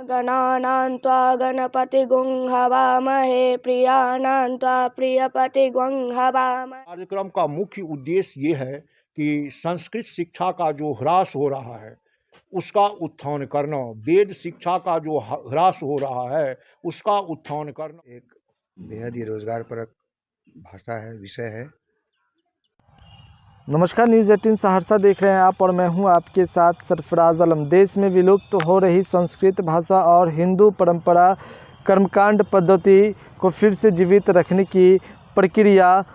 गणानां त्वा गणपतिगुं हवामहे प्रियाणां त्वा प्रियपतिगुं हवामहे। कार्यक्रम का मुख्य उद्देश्य ये है कि संस्कृत शिक्षा का जो ह्रास हो रहा है उसका उत्थान करना, वेद शिक्षा का जो ह्रास हो रहा है उसका उत्थान करना। एक बेहद ही रोजगारपरक भाषा है, विषय है। नमस्कार, न्यूज़ 18 सहरसा देख रहे हैं आप और मैं हूं आपके साथ सरफराज आलम। देश में विलुप्त हो रही संस्कृत भाषा और हिंदू परंपरा कर्मकांड पद्धति को फिर से जीवित रखने की प्रक्रिया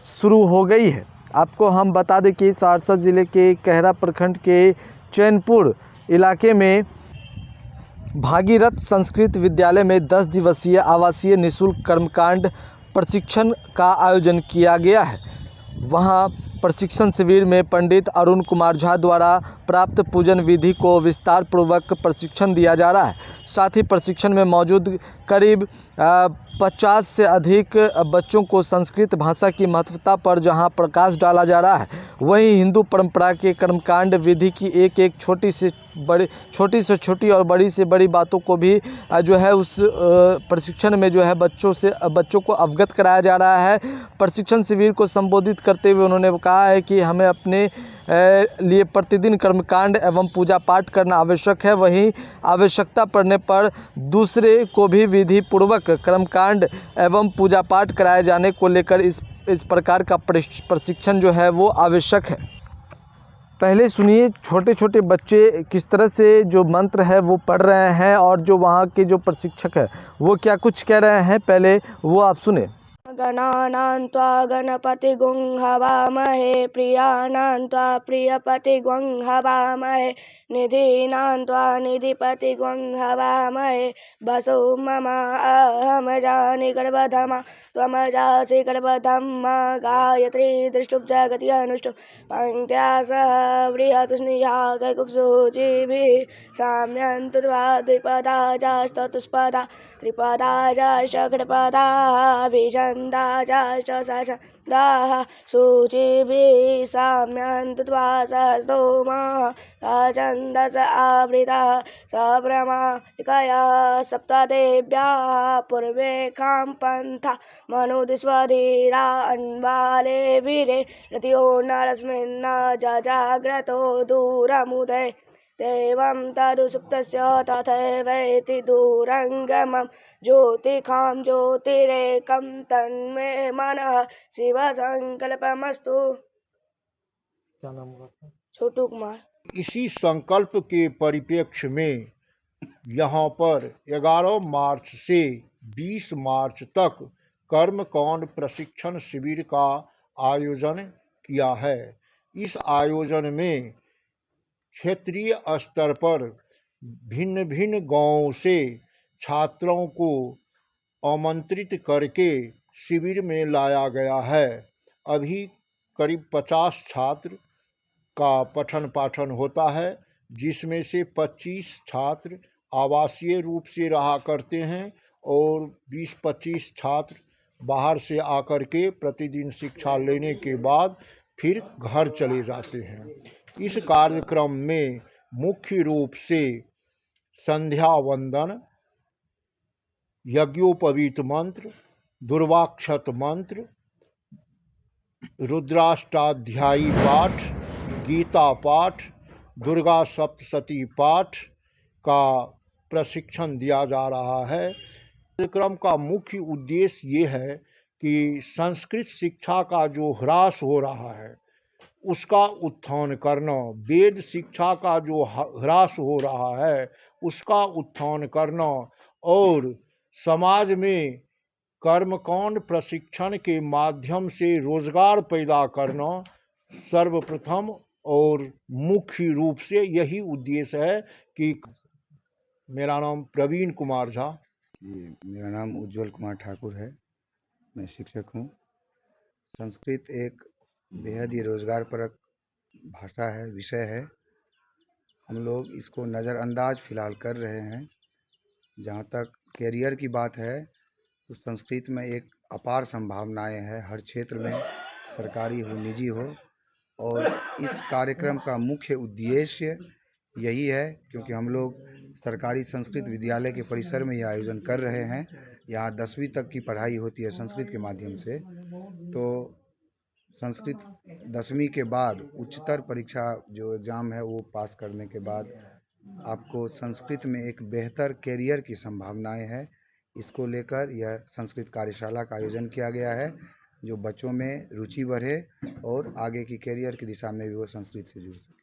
शुरू हो गई है। आपको हम बता दें कि सहरसा ज़िले के कहरा प्रखंड के चैनपुर इलाके में भागीरथ संस्कृत विद्यालय में 10 दिवसीय आवासीय निःशुल्क कर्मकांड प्रशिक्षण का आयोजन किया गया है। वहां प्रशिक्षण शिविर में पंडित अरुण कुमार झा द्वारा प्राप्त पूजन विधि को विस्तार पूर्वक प्रशिक्षण दिया जा रहा है। साथ ही प्रशिक्षण में मौजूद करीब 50 से अधिक बच्चों को संस्कृत भाषा की महत्वता पर जहां प्रकाश डाला जा रहा है, वहीं हिंदू परंपरा के कर्मकांड विधि की एक छोटी से छोटी और बड़ी से बड़ी बातों को भी जो है उस प्रशिक्षण में जो है बच्चों को अवगत कराया जा रहा है। प्रशिक्षण शिविर को संबोधित करते हुए उन्होंने कहा है कि हमें अपने लिए प्रतिदिन कर्मकांड एवं पूजा पाठ करना आवश्यक है। वहीं आवश्यकता पड़ने पर दूसरे को भी विधि पूर्वक कर्मकांड एवं पूजा पाठ कराए जाने को लेकर इस प्रकार का प्रशिक्षण जो है वो आवश्यक है। पहले सुनिए छोटे छोटे बच्चे किस तरह से जो मंत्र है वो पढ़ रहे हैं और जो वहाँ के जो प्रशिक्षक है वो क्या कुछ कह रहे हैं, पहले वो आप सुने। गणानां त्वा गणपतिगुं हवामहे प्रियाणां त्वा प्रियपतिगुं हवामहे निधीनां त्वा निधिपतिगुं हवामहे वसो मम अहमजानि गर्भधमा त्वमजासि गर्भधम्मा गायत्री दृष्टुप जगति अनुष्टुप पङ्क्त्या सह बृहत्स्नेहा कैकुब्सुचिभिः साम्यन्तु त्वा द्विपदा जास्ततुष्पदा त्रिपदा जाश्च षड्पदा छन्दाः शुचिभिः साम्यन्तु त्वा सहस्तोमः छन्दस आवृतः सप्रमालिकया सप्तदेव्याः पूर्वे खां पन्था मनुदिस्वधीरा अन्वालेभिरे रतियो नरस्मिन् जजाग्रतो दूरमुदे देवं तदुसुप्तस्य तथैवेति दूरङ्गमं ज्योतिखां ज्योतिरेकं तन्मे मनः शिवसंकल्पमस्तु। क्या नाम हुआ? छोटू कुमार। इसी संकल्प के परिप्रेक्ष्य में यहाँ पर 11 मार्च से 20 मार्च तक कर्मकांड प्रशिक्षण शिविर का आयोजन किया है। इस आयोजन में क्षेत्रीय स्तर पर भिन्न भिन्न गांवों से छात्रों को आमंत्रित करके शिविर में लाया गया है। अभी करीब 50 छात्र का पठन पाठन होता है, जिसमें से 25 छात्र आवासीय रूप से रहा करते हैं और 20-25 छात्र बाहर से आकर के प्रतिदिन शिक्षा लेने के बाद फिर घर चले जाते हैं। इस कार्यक्रम में मुख्य रूप से संध्या वंदन, यज्ञोपवीत मंत्र, दुर्वाक्षत मंत्र, रुद्राष्टाध्यायी पाठ, गीता पाठ, दुर्गा सप्तशती पाठ का प्रशिक्षण दिया जा रहा है। कार्यक्रम का मुख्य उद्देश्य ये है कि संस्कृत शिक्षा का जो ह्रास हो रहा है उसका उत्थान करना, वेद शिक्षा का जो ह्रास हो रहा है उसका उत्थान करना और समाज में कर्मकांड प्रशिक्षण के माध्यम से रोजगार पैदा करना सर्वप्रथम और मुख्य रूप से यही उद्देश्य है। कि मेरा नाम प्रवीण कुमार झा। मेरा नाम उज्जवल कुमार ठाकुर है, मैं शिक्षक हूँ। संस्कृत एक बेहद ही रोजगारपरक भाषा है, विषय है। हम लोग इसको नज़रअंदाज फ़िलहाल कर रहे हैं। जहाँ तक कैरियर की बात है तो संस्कृत में एक अपार संभावनाएं हैं, हर क्षेत्र में, सरकारी हो निजी हो। और इस कार्यक्रम का मुख्य उद्देश्य यही है, क्योंकि हम लोग सरकारी संस्कृत विद्यालय के परिसर में ये आयोजन कर रहे हैं। यहाँ 10वीं तक की पढ़ाई होती है संस्कृत के माध्यम से। तो संस्कृत 10वीं के बाद उच्चतर परीक्षा जो एग्ज़ाम है वो पास करने के बाद आपको संस्कृत में एक बेहतर कैरियर की संभावनाएं हैं। इसको लेकर यह संस्कृत कार्यशाला का आयोजन किया गया है, जो बच्चों में रुचि बढ़े और आगे की कैरियर की दिशा में भी वो संस्कृत से जुड़ सके।